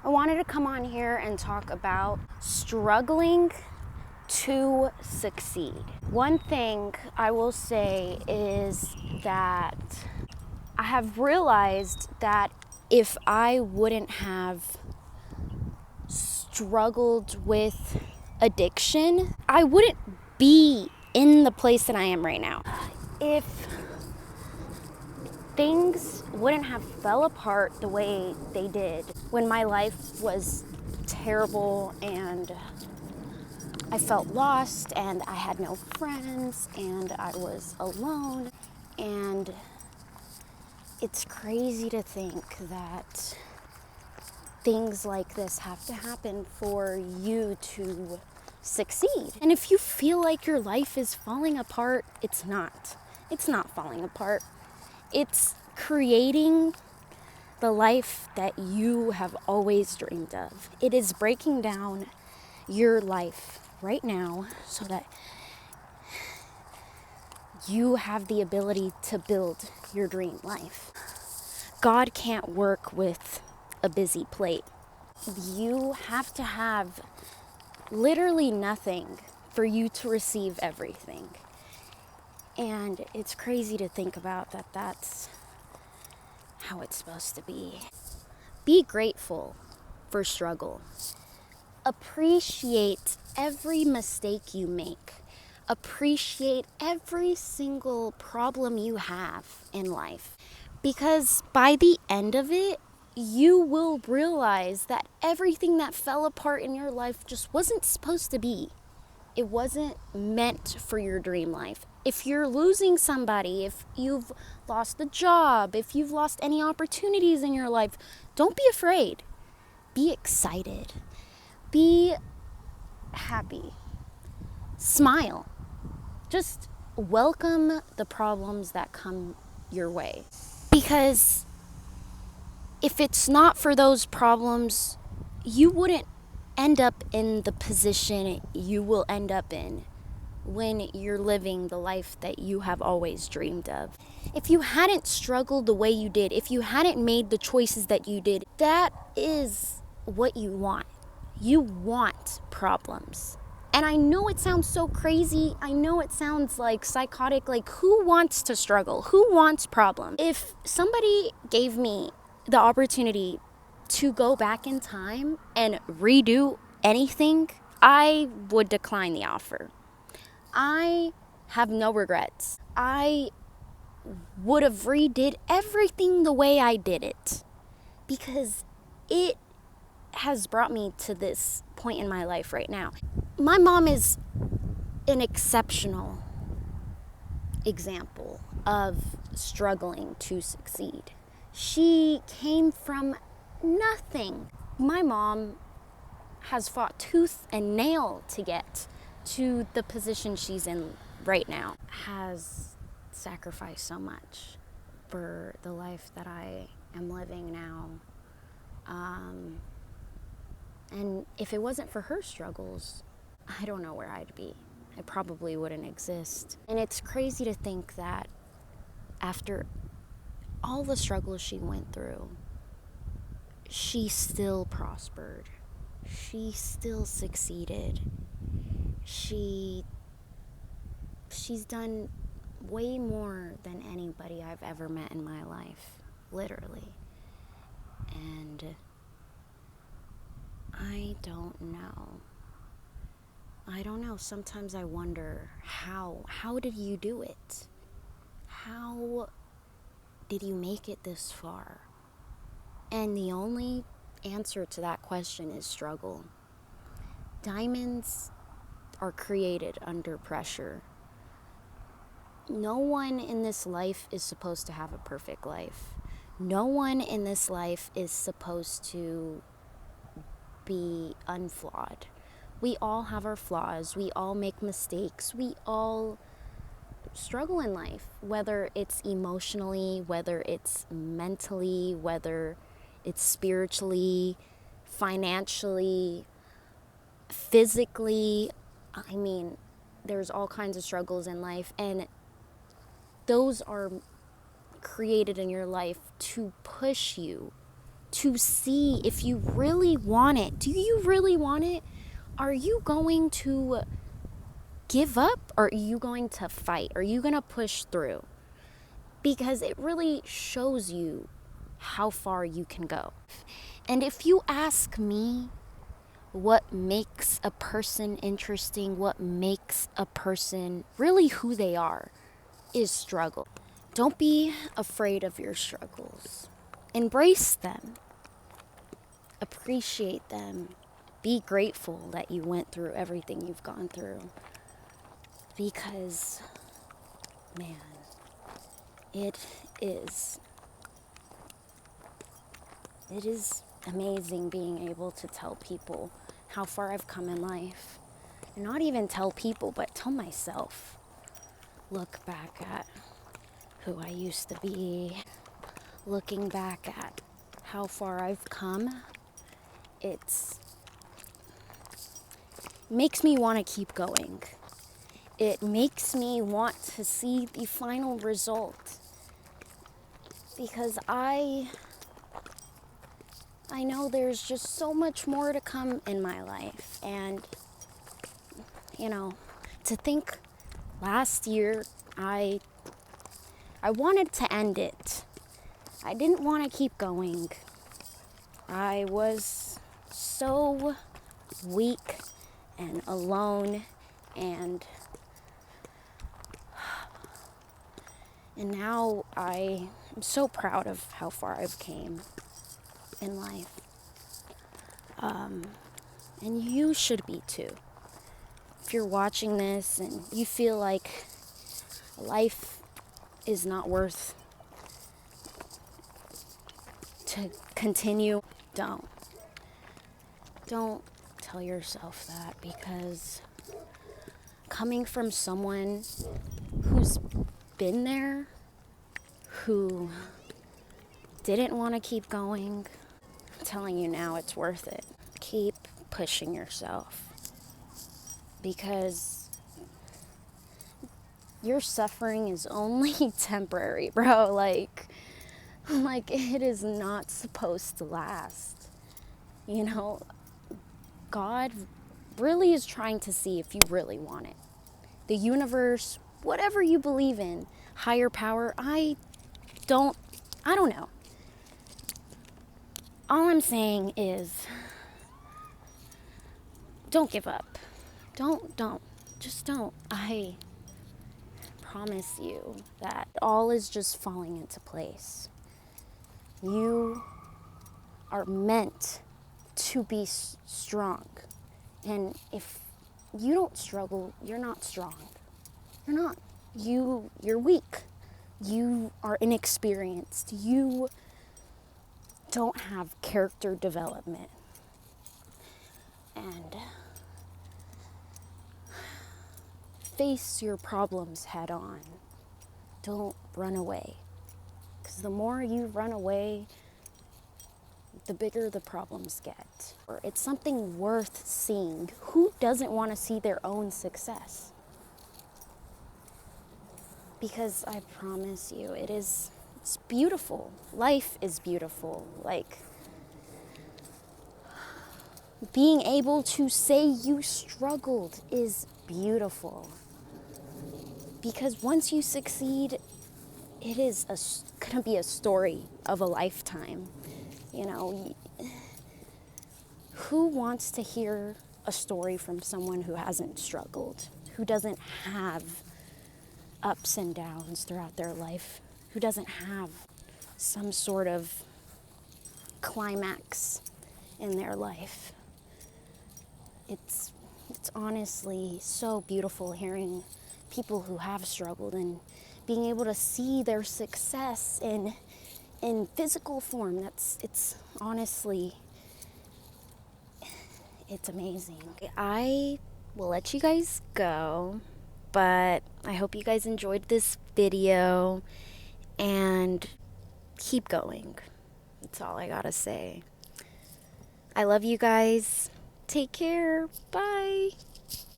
I wanted to come on here and talk about struggling to succeed. One thing I will say is that I have realized that if I wouldn't have struggled with addiction, I wouldn't be in the place that I am right now. If things wouldn't have fell apart the way they did when my life was terrible and I felt lost and I had no friends and I was alone, and it's crazy to think that things like this have to happen for you to succeed. And if you feel like your life is falling apart, it's not. It's not falling apart. It's creating the life that you have always dreamed of. It is breaking down your life right now so that you have the ability to build your dream life. God can't work with a busy plate. You have to have literally nothing for you to receive everything. And it's crazy to think about that that's how it's supposed to be. Be grateful for struggle. Appreciate every mistake you make. Appreciate every single problem you have in life. Because by the end of it, you will realize that everything that fell apart in your life just wasn't supposed to be. It wasn't meant for your dream life. If you're losing somebody, if you've lost a job, if you've lost any opportunities in your life, don't be afraid. Be excited. Be happy. Smile. Just welcome the problems that come your way. Because if it's not for those problems, you wouldn't end up in the position you will end up in when you're living the life that you have always dreamed of. If you hadn't struggled the way you did, if you hadn't made the choices that you did, that is what you want. You want problems. And I know it sounds so crazy. I know it sounds like psychotic. Like, who wants to struggle? Who wants problems? If somebody gave me the opportunity to go back in time and redo anything, I would decline the offer. I have no regrets. I would have redid everything the way I did it because it has brought me to this point in my life right now. My mom is an exceptional example of struggling to succeed. She came from nothing. My mom has fought tooth and nail to get to the position she's in right now, has sacrificed so much for the life that I am living now. And if it wasn't for her struggles, I don't know where I'd be. I probably wouldn't exist. And it's crazy to think that after all the struggles she went through, she still prospered. She still succeeded. She's done way more than anybody I've ever met in my life, literally. And I don't know. Sometimes I wonder, how did you do it? How did you make it this far? And the only answer to that question is struggle. Diamonds are created under pressure. No one in this life is supposed to have a perfect life. No one in this life is supposed to be unflawed. We all have our flaws. We all make mistakes. We all struggle in life, whether it's emotionally, whether it's mentally, whether it's spiritually, financially, physically. I mean, there's all kinds of struggles in life, and those are created in your life to push you to see if you really want it. Do you really want it? Are you going to give up, or are you going to fight? Are you going to push through? Because it really shows you how far you can go. And if you ask me what makes a person interesting, what makes a person really who they are, is struggle. Don't be afraid of your struggles. Embrace them. Appreciate them. Be grateful that you went through everything you've gone through. Because, man, it is amazing being able to tell people how far I've come in life. And not even tell people, but tell myself. Look back at who I used to be. Looking back at how far I've come. It makes me want to keep going. It makes me want to see the final result. Because I know there's just so much more to come in my life. And, to think last year I wanted to end it. I didn't want to keep going. I was so weak and alone, and now I am so proud of how far I've came in life. And you should be too. If you're watching this and you feel like life is not worth to continue, don't tell yourself that, because coming from someone who's been there, who didn't want to keep going, I'm telling you now, it's worth it. Keep pushing yourself, because your suffering is only temporary, bro. Like it is not supposed to last. God really is trying to see if you really want it. The universe, whatever you believe in, higher power, I don't know. All I'm saying is, don't give up. Just don't. I promise you that all is just falling into place. You are meant to be strong. And if you don't struggle, you're not strong. You're not. You're weak. You are inexperienced. You don't have character development. And face your problems head on. Don't run away. Because the more you run away, the bigger the problems get. It's something worth seeing. Who doesn't want to see their own success? Because I promise you, it's beautiful. Life is beautiful. Like, being able to say you struggled is beautiful. Because once you succeed, it is gonna be a story of a lifetime. Who wants to hear a story from someone who hasn't struggled, who doesn't have ups and downs throughout their life, who doesn't have some sort of climax in their life? It's honestly so beautiful hearing people who have struggled and being able to see their success in physical form. It's honestly, it's amazing. I will let you guys go, but I hope you guys enjoyed this video, and keep going. That's all I gotta say. I love you guys. Take care. Bye.